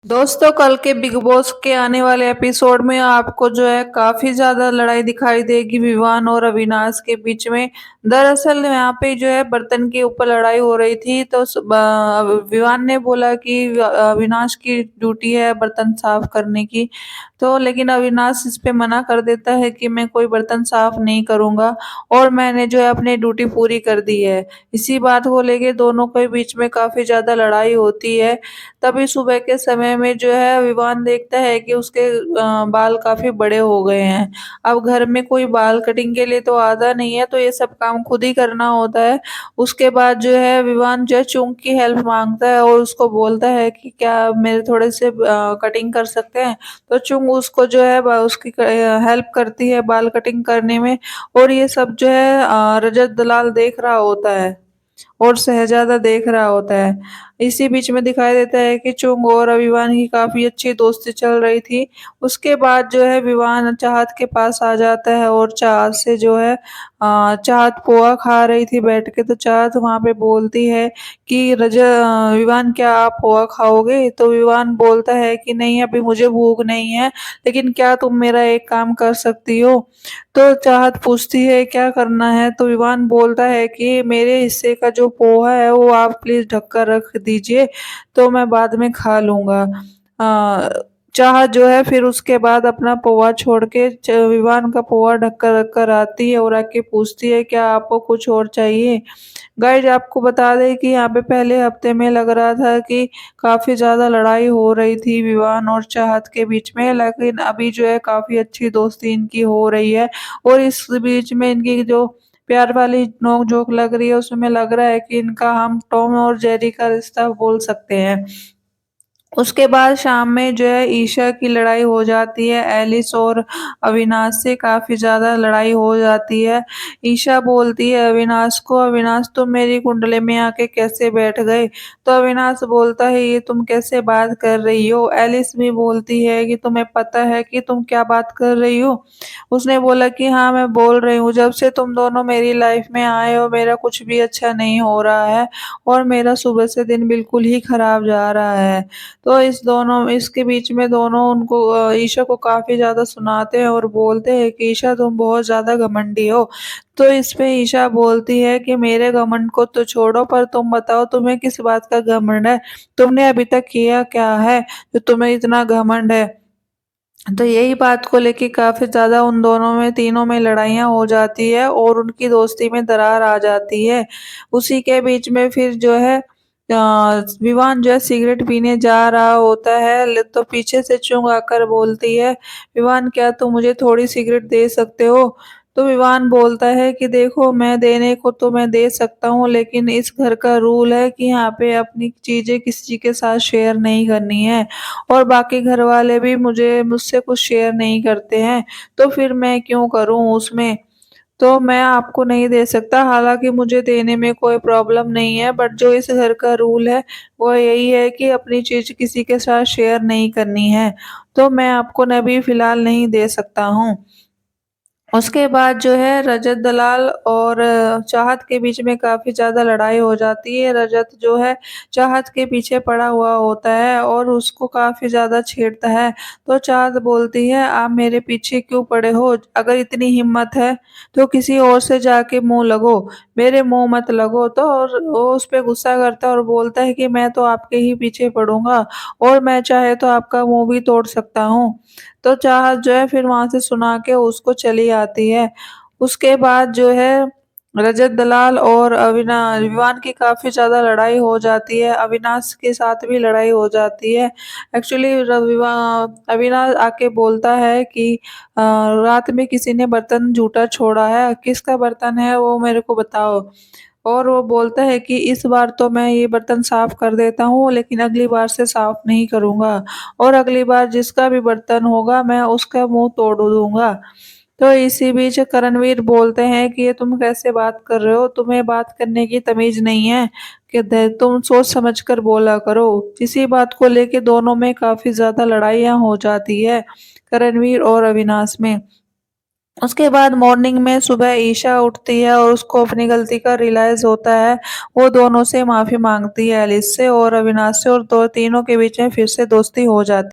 दोस्तों, कल के बिग बॉस के आने वाले एपिसोड में आपको जो है काफी ज्यादा लड़ाई दिखाई देगी विवान और अविनाश के बीच में। दरअसल यहाँ पे जो है बर्तन के ऊपर लड़ाई हो रही थी, तो विवान ने बोला कि अविनाश की ड्यूटी है बर्तन साफ करने की। तो लेकिन अविनाश इस पे मना कर देता है कि मैं कोई बर्तन साफ नहीं करूंगा और मैंने जो है अपनी ड्यूटी पूरी कर दी है। इसी बात को लेके दोनों के बीच में काफी ज्यादा लड़ाई होती है। तभी सुबह के समय में जो है विवान देखता है कि उसके बाल काफी बड़े हो गए हैं। अब घर में कोई बाल कटिंग के लिए तो आता नहीं है, तो ये सब काम खुद ही करना होता है। उसके बाद जो है विवान जो है चुंग की हेल्प मांगता है और उसको बोलता है कि क्या मेरे थोड़े से कटिंग कर सकते हैं। तो चुंग उसको जो है उसकी हेल्प करती है बाल कटिंग करने में। और ये सब जो है रजत दलाल देख रहा होता है और शहजादा देख रहा होता है। इसी बीच में दिखाई देता है कि चुंग और विवान की काफी अच्छी दोस्ती चल रही थी। उसके बाद जो है विवान चाहत के पास आ जाता है और चाहत से जो है चाहत पोहा खा रही थी बैठ के, तो चाहत वहां पे बोलती है कि विवान क्या आप पोहा खाओगे? तो विवान बोलता है कि नहीं, अभी मुझे भूख नहीं है, लेकिन क्या तुम मेरा एक काम कर सकती हो? तो चाहत पूछती है क्या करना है? तो विवान बोलता है कि मेरे हिस्से का जो पोहा है वो आप प्लीज ढक कर रख दीजिए, तो मैं बाद में खा लूंगा। चाहत जो है फिर उसके बाद अपना पोहा छोड़ के विवान का पोहा ढक कर रख कर आती है और आके पूछती है क्या आपको कुछ और चाहिए? गाइज, आपको बता दें कि यहाँ पे पहले हफ्ते में लग रहा था कि काफी ज्यादा लड़ाई हो रही थी विवान और चाहत के बीच में, लेकिन अभी जो है काफी अच्छी दोस्ती इनकी हो रही है। और इस बीच में इनकी जो प्यार वाली नोक झोंक लग रही है उसमें लग रहा है कि इनका हम टॉम और जेरी का रिश्ता बोल सकते हैं। उसके बाद शाम में जो है ईशा की लड़ाई हो जाती है, एलिस और अविनाश से काफी ज्यादा लड़ाई हो जाती है। ईशा बोलती है अविनाश को, अविनाश तुम मेरी कुंडली में आके कैसे बैठ गए? तो अविनाश बोलता है ये तुम कैसे बात कर रही हो? एलिस भी बोलती है कि तुम्हें पता है कि तुम क्या बात कर रही हो? उसने बोला कि हाँ मैं बोल रही हूँ, जब से तुम दोनों मेरी लाइफ में आए हो मेरा कुछ भी अच्छा नहीं हो रहा है और मेरा सुबह से दिन बिल्कुल ही खराब जा रहा है। तो इसके बीच में दोनों उनको ईशा को काफी ज्यादा सुनाते हैं और बोलते हैं कि ईशा तुम बहुत ज्यादा घमंडी हो। तो इस पे ईशा बोलती है कि मेरे घमंड को तो छोड़ो, पर तुम बताओ तुम्हें किस बात का घमंड है? तुमने अभी तक किया क्या है जो तुम्हें इतना घमंड है? तो यही बात को लेके काफी ज्यादा उन दोनों में तीनों में लड़ाइयाँ हो जाती है और उनकी दोस्ती में दरार आ जाती है। उसी के बीच में फिर जो है विवान जो है सिगरेट पीने जा रहा होता है, तो पीछे से चुंग आकर बोलती है विवान क्या तुम मुझे थोड़ी सिगरेट दे सकते हो? तो विवान बोलता है कि देखो मैं देने को तो मैं दे सकता हूँ, लेकिन इस घर का रूल है कि यहाँ पे अपनी चीजें किसी के साथ शेयर नहीं करनी है और बाकी घर वाले भी मुझसे कुछ शेयर नहीं करते हैं, तो फिर मैं क्यों करूं उसमें? तो मैं आपको नहीं दे सकता, हालांकि मुझे देने में कोई प्रॉब्लम नहीं है, बट जो इस घर का रूल है वो यही है कि अपनी चीज किसी के साथ शेयर नहीं करनी है। तो मैं आपको अभी फिलहाल नहीं दे सकता हूँ। उसके बाद जो है रजत दलाल और चाहत के बीच में काफी ज्यादा लड़ाई हो जाती है। रजत जो है चाहत के पीछे पड़ा हुआ होता है और उसको काफी ज्यादा छेड़ता है। तो चाहत बोलती है आप मेरे पीछे क्यों पड़े हो? अगर इतनी हिम्मत है तो किसी और से जाके मुंह लगो, मेरे मुंह मत लगो। तो और वो उस पे गुस्सा करता है और बोलता है कि मैं तो आपके ही पीछे पड़ूंगा और मैं चाहे तो आपका मुंह भी तोड़ सकता हूँ। तो चाहत जो है फिर वहां से सुना के उसको चली आती है। उसके बाद जो है रजत दलाल और अविनाश विवान की काफी ज्यादा लड़ाई हो जाती है, अविनाश के साथ भी लड़ाई हो जाती है। एक्चुअली अविनाश आके बोलता है कि रात में किसी ने बर्तन झूठा छोड़ा है, किसका बर्तन है वो मेरे को बताओ। और वो बोलता है कि इस बार तो मैं ये बर्तन साफ कर देता हूँ, लेकिन अगली बार से साफ नहीं करूंगा और अगली बार जिसका भी बर्तन होगा मैं उसका मुंह तोड़ दूंगा। तो इसी बीच करणवीर बोलते हैं कि ये तुम कैसे बात कर रहे हो? तुम्हें बात करने की तमीज नहीं है कि तुम सोच समझ कर बोला करो। इसी बात को लेके दोनों में काफी ज्यादा लड़ाइयाँ हो जाती है, करणवीर और अविनाश में। उसके बाद मॉर्निंग में सुबह ईशा उठती है और उसको अपनी गलती का रियलाइज होता है। वो दोनों से माफी मांगती है, एलिस से और अविनाश से, और दो तीनों के बीच में फिर से दोस्ती हो जाती है।